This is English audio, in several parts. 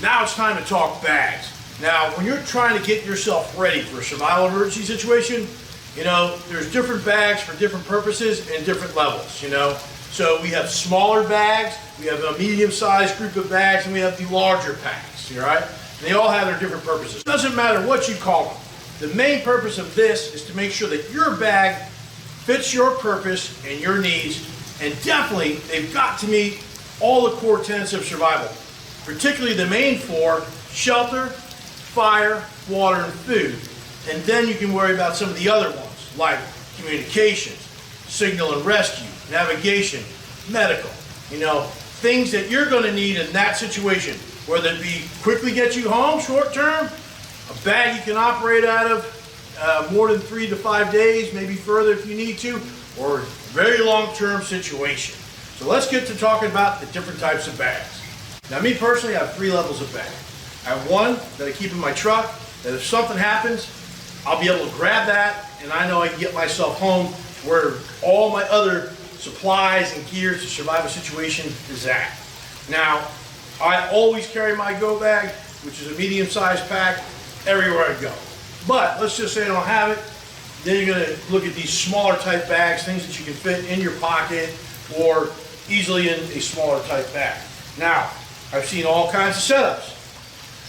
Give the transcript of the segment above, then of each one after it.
Now it's time to talk bags. Now, when you're trying to get yourself ready for a survival emergency situation, you know, there's different bags for different purposes and different levels, you know. So we have smaller bags, we have a medium-sized group of bags, and we have the larger packs, all right? And they all have their different purposes. It doesn't matter what you call them. The main purpose of this is to make sure that your bag fits your purpose and your needs, and definitely they've got to meet all the core tenets of survival, particularly the main four: shelter, fire, water, and food. And then you can worry about some of the other ones, like communications, signal and rescue, navigation, medical, you know, things that you're going to need in that situation, whether it be quickly get you home short term, a bag you can operate out of more than 3 to 5 days, maybe further if you need to, or a very long-term situation. So let's get to talking about the different types of bags. Now, me personally, I have 3 levels of bag. I have one that I keep in my truck, that if something happens, I'll be able to grab that, and I know I can get myself home where all my other supplies and gear to survive a situation is at. Now, I always carry my go bag, which is a medium-sized pack, everywhere I go. But let's just say I don't have it, then you're going to look at these smaller type bags, things that you can fit in your pocket or easily in a smaller type bag. Now, I've seen all kinds of setups.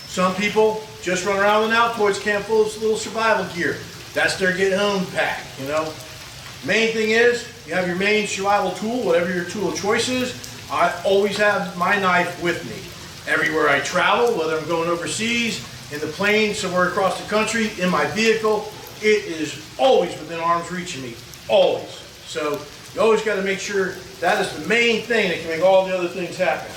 Some people just run around with an Altoids can full of little survival gear. That's their get home pack, you know. Main thing is, you have your main survival tool, whatever your tool of choice is. I always have my knife with me. Everywhere I travel, whether I'm going overseas, in the plane, somewhere across the country, in my vehicle, it is always within arm's reach of me, always. So you always got to make sure that is the main thing that can make all the other things happen,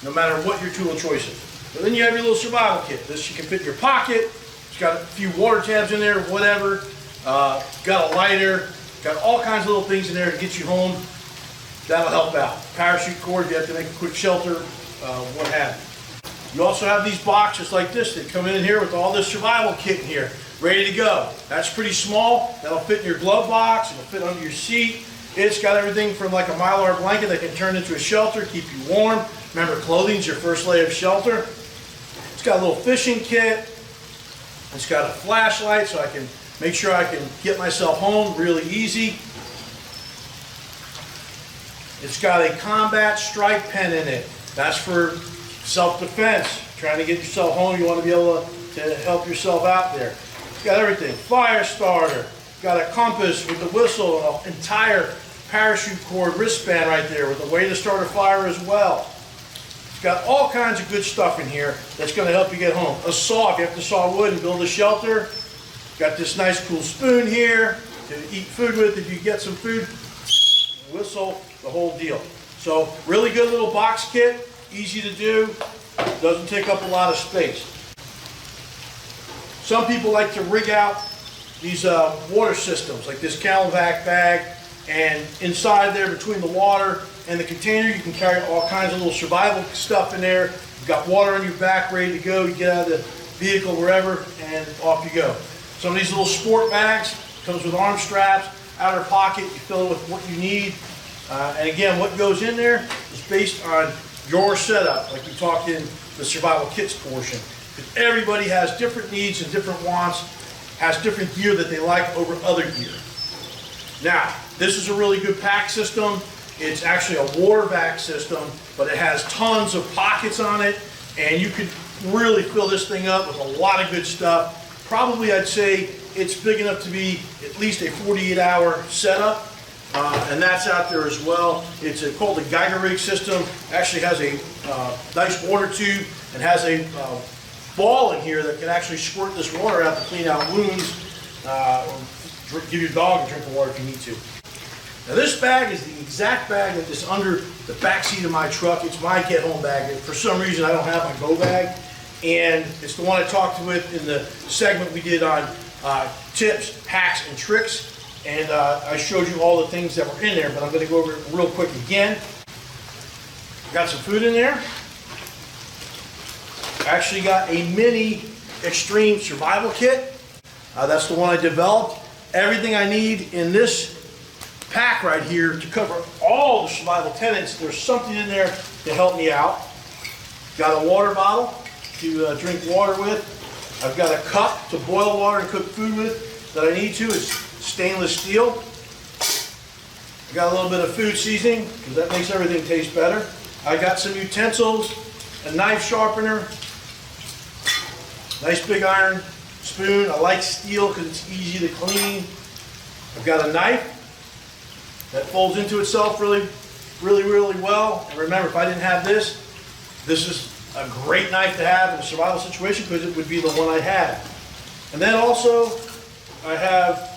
no matter what your tool of choice is. But then you have your little survival kit. This you can fit in your pocket. It's got a few water tabs in there, whatever. Got a lighter. Got all kinds of little things in there to get you home. That'll help out. Parachute cord, you have to make a quick shelter, what have you. You also have these boxes like this that come in here with all this survival kit in here, ready to go. That's pretty small. That'll fit in your glove box. It'll fit under your seat. It's got everything from like a Mylar blanket that can turn into a shelter, keep you warm. Remember, clothing's your first layer of shelter. It's got a little fishing kit. It's got a flashlight so I can make sure I can get myself home really easy. It's got a combat strike pen in it. That's for self-defense. Trying to get yourself home, you want to be able to help yourself out there. It's got everything. Fire starter. Got a compass with the whistle and an entire parachute cord wristband right there with a way to start a fire as well. It's got all kinds of good stuff in here that's going to help you get home. A saw if you have to saw wood and build a shelter. Got this nice cool spoon here to eat food with if you get some food. Whistle, the whole deal. So really good little box kit, easy to do, doesn't take up a lot of space. Some people like to rig out these water systems, like this Camelvac bag, and inside there between the water and the container you can carry all kinds of little survival stuff in there. You've got water on your back ready to go. You get out of the vehicle wherever and off you go. Some of these little sport bags, comes with arm straps, outer pocket, you fill it with what you need. And again, what goes in there is based on your setup, like we talked in the survival kits portion. Because everybody has different needs and different wants, has different gear that they like over other gear. Now, this is a really good pack system. It's actually a water vac system, but it has tons of pockets on it, and you could really fill this thing up with a lot of good stuff. Probably, I'd say it's big enough to be at least a 48-hour setup, and that's out there as well. It's called a Geigerrig system. Actually has a nice water tube and has a ball in here that can actually squirt this water out to clean out wounds, or give your dog a drink of water if you need to. Now this bag is the exact bag that is under the back seat of my truck. It's my get home bag. For some reason I don't have my go bag, and it's the one I talked with in the segment we did on tips, hacks, and tricks. And I showed you all the things that were in there, but I'm going to go over it real quick again. Got some food in there. Actually got a mini Extreme Survival kit. That's the one I developed. Everything I need in this pack right here to cover all the survival tenets. There's something in there to help me out. Got a water bottle. to drink water with. I've got a cup to boil water and cook food with that I need to. It's stainless steel. I got a little bit of food seasoning because that makes everything taste better. I got some utensils, a knife sharpener, nice big iron spoon. I like steel because it's easy to clean. I've got a knife that folds into itself really well. And remember, if I didn't have this, this is a great knife to have in a survival situation because it would be the one I had. And then also, I have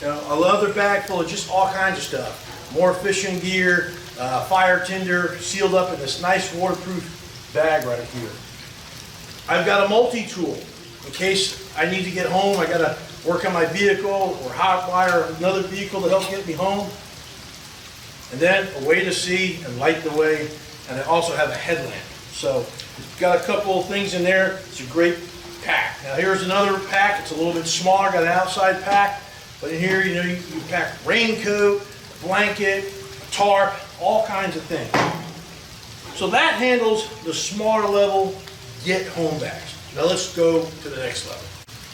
a leather bag full of just all kinds of stuff. More fishing gear, fire tinder, sealed up in this nice waterproof bag right here. I've got a multi-tool in case I need to get home. I got to work on my vehicle or hotwire another vehicle to help get me home. And then a way to see and light the way. And I also have a headlamp. So got a couple of things in there. It's a great pack. Now here's another pack. It's a little bit smaller. Got an outside pack. But in here, you pack a raincoat, a blanket, a tarp, all kinds of things. So that handles the smaller level get home bags. Now let's go to the next level.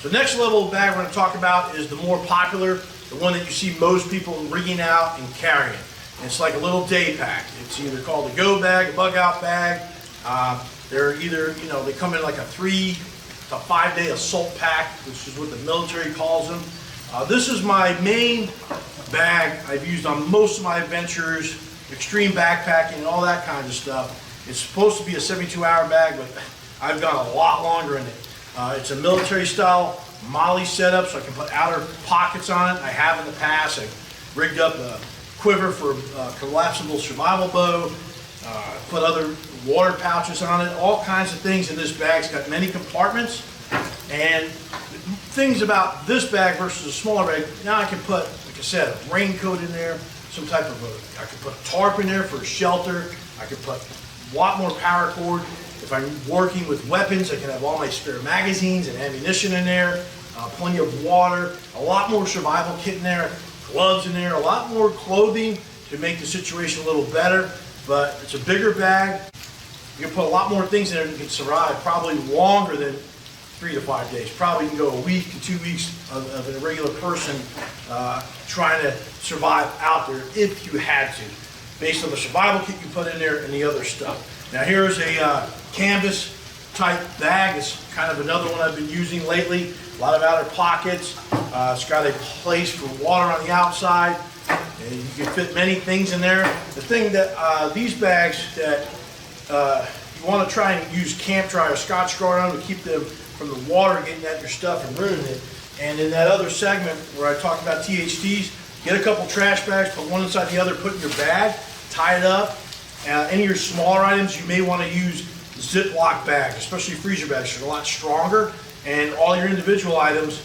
So next level bag we're going to talk about is the more popular, the one that you see most people rigging out and carrying. And it's like a little day pack. It's either called a go bag, a bug out bag. They're either, they come in like a 3 to 5 day assault pack, which is what the military calls them. This is my main bag I've used on most of my adventures, extreme backpacking and all that kind of stuff. It's supposed to be a 72-hour bag, but I've gone a lot longer in it. It's a military style MOLLE setup, so I can put outer pockets on it. I have in the past. I've rigged up a quiver for a collapsible survival bow, put other water pouches on it, all kinds of things in this bag. It's got many compartments, and things about this bag versus a smaller bag, now I can put, like I said, a raincoat in there, some type of I could put a tarp in there for shelter. I could put a lot more power cord. If I'm working with weapons, I can have all my spare magazines and ammunition in there, plenty of water, a lot more survival kit in there, gloves in there, a lot more clothing to make the situation a little better. But it's a bigger bag. You can put a lot more things in there that can survive probably longer than 3 to 5 days. Probably can go a week to 2 weeks of a regular person trying to survive out there if you had to, based on the survival kit you put in there and the other stuff. Now here's a canvas type bag. It's kind of another one I've been using lately. A lot of outer pockets. It's got a place for water on the outside. And you can fit many things in there. The thing that these bags that you want to try and use camp dry or Scotch guard on to keep them from the water getting at your stuff and ruining it. And in that other segment where I talked about THTs, get a couple trash bags, put one inside the other, put in your bag, tie it up. Any of your smaller items, you may want to use Ziploc bags, especially freezer bags. They're a lot stronger. And all your individual items,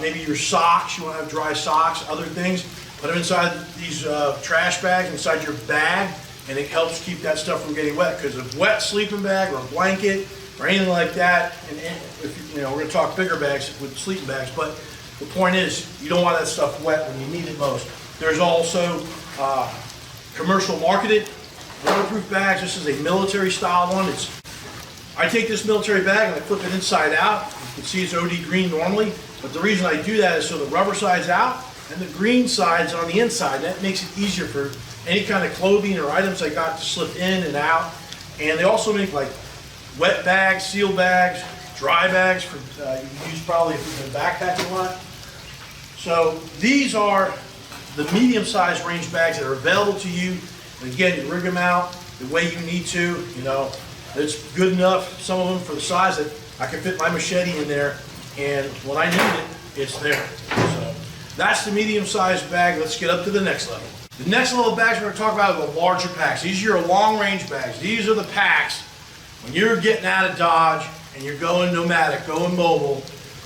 maybe your socks, you want to have dry socks, other things, put them inside these trash bags, inside your bag, and it helps keep that stuff from getting wet. Because a wet sleeping bag or a blanket or anything like that, and if we're going to talk bigger bags with sleeping bags, but the point is you don't want that stuff wet when you need it most. There's also commercial marketed waterproof bags. This is a military style one. I take this military bag and I flip it inside out. You can see it's OD green normally, but the reason I do that is so the rubber side's out and the green side's on the inside. And that makes it easier for any kind of clothing or items I got to slip in and out. And they also make like wet bags, seal bags, dry bags for you can use probably if you've been backpacking a lot. So these are the medium-sized range bags that are available to you. And again, you rig them out the way you need to. It's good enough, some of them, for the size that I can fit my machete in there, and when I need it, it's there. So that's the medium-sized bag. Let's get up to the next level. The next level of bags we're going to talk about are the larger packs. These are your long-range bags. These are the packs when you're getting out of Dodge and you're going nomadic, going mobile,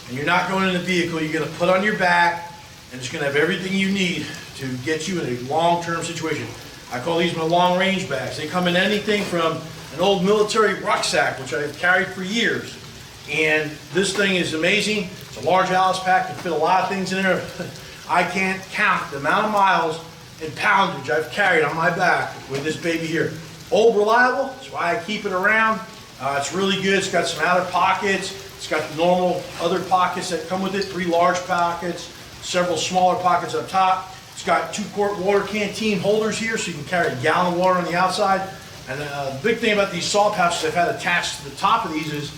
and you're not going in the vehicle. You're going to put on your back, and it's going to have everything you need to get you in a long-term situation. I call these my long-range bags. They come in anything from an old military rucksack, which I've carried for years. And this thing is amazing. It's a large Alice pack. Can fit a lot of things in there. I can't count the amount of miles and poundage I've carried on my back with this baby here. Old, reliable. That's why I keep it around. It's really good. It's got some outer pockets. It's got the normal other pockets that come with it, 3 large pockets, several smaller pockets up top. It's got 2-quart water canteen holders here, so you can carry a gallon of water on the outside. And the big thing about these saw pouches I've had attached to the top of these is,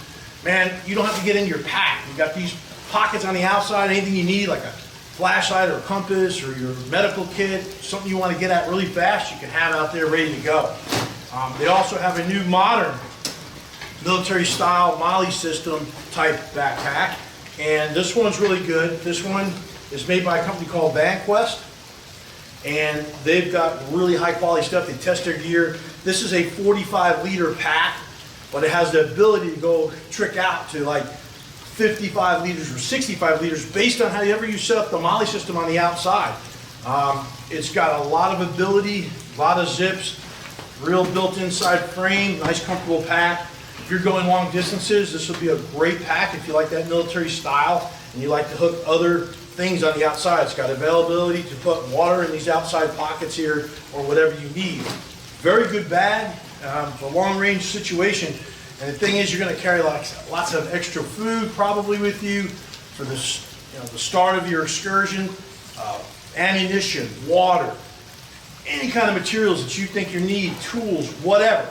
man, you don't have to get into your pack. You've got these pockets on the outside, anything you need, like a flashlight or a compass or your medical kit, something you want to get at really fast, you can have out there ready to go. They also have a new modern military style MOLLE system type backpack, and this one's really good. This one is made by a company called VanQuest, and they've got really high quality stuff. They test their gear. This is a 45-liter pack, but it has the ability to go trick out to like 55 liters or 65 liters based on however you set up the MOLLE system on the outside. It's got a lot of ability, a lot of zips, real built inside frame, nice comfortable pack. If you're going long distances, this would be a great pack if you like that military style and you like to hook other things on the outside. It's got availability to put water in these outside pockets here or whatever you need. Very good bag for a long range situation. And the thing is, you're going to carry lots of extra food probably with you for this, the start of your excursion, ammunition, water, any kind of materials that you think you need, tools, whatever.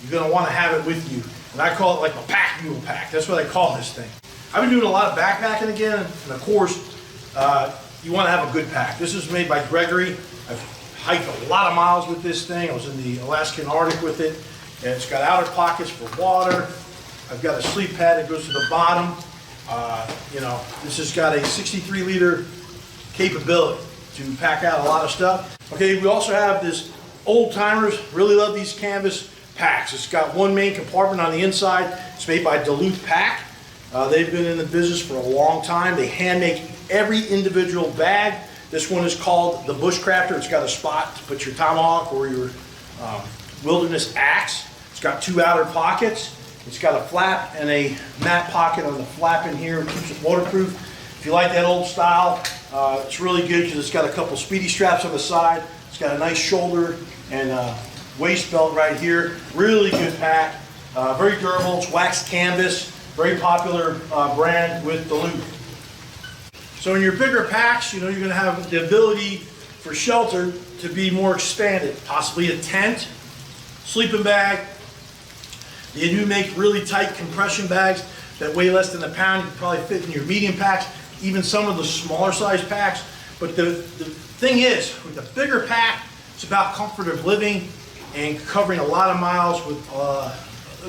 You're going to want to have it with you. And I call it like a pack mule pack. That's what I call this thing. I've been doing a lot of backpacking again, and of course, you want to have a good pack. This is made by Geigerrig. I've hiked a lot of miles with this thing. I was in the Alaskan Arctic with it. And it's got outer pockets for water. I've got a sleep pad that goes to the bottom. This has got a 63-liter capability to pack out a lot of stuff. Okay, we also have this old timers. Really love these canvas packs. It's got one main compartment on the inside. It's made by Duluth Pack. They've been in the business for a long time. They hand make every individual bag. This one is called the Bushcrafter. It's got a spot to put your tomahawk or your wilderness axe. It's got 2 outer pockets. It's got a flap and a mat pocket on the flap in here. It keeps it waterproof. If you like that old style, it's really good because it's got a couple speedy straps on the side. It's got a nice shoulder and waist belt right here. Really good pack. Very durable. It's waxed canvas. Very popular brand with Duluth. So in your bigger packs, you're going to have the ability for shelter to be more expanded. Possibly a tent, sleeping bag. They do make really tight compression bags that weigh less than a pound. You can probably fit in your medium packs, even some of the smaller size packs. But the thing is, with the bigger pack, it's about comfort of living and covering a lot of miles with a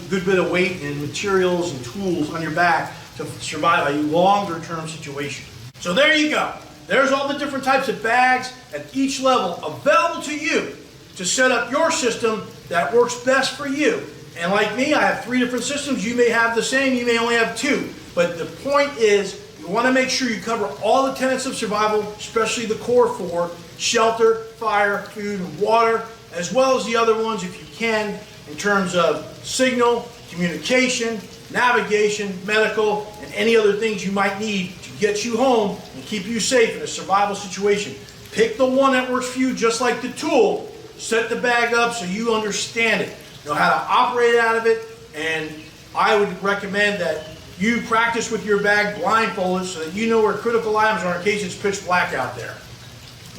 good bit of weight and materials and tools on your back to survive a longer term situation. So there you go. There's all the different types of bags at each level available to you to set up your system that works best for you. And like me, I have 3 different systems. You may have the same, you may only have 2. But the point is, you want to make sure you cover all the tenets of survival, especially the core 4, shelter, fire, food, and water, as well as the other ones if you can, in terms of signal, communication, navigation, medical, and any other things you might need to get you home and keep you safe in a survival situation. Pick the one that works for you, just like the tool. Set the bag up so you understand it, know how to operate out of it, and I would recommend that you practice with your bag blindfolded so that you know where critical items are in case it's pitch black out there.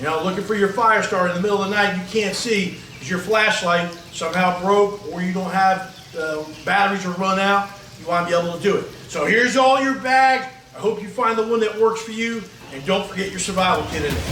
Looking for your fire starter in the middle of the night you can't see because your flashlight somehow broke or you don't have batteries or run out. You want to be able to do it. So here's all your bags. I hope you find the one that works for you, and don't forget your survival kit in it.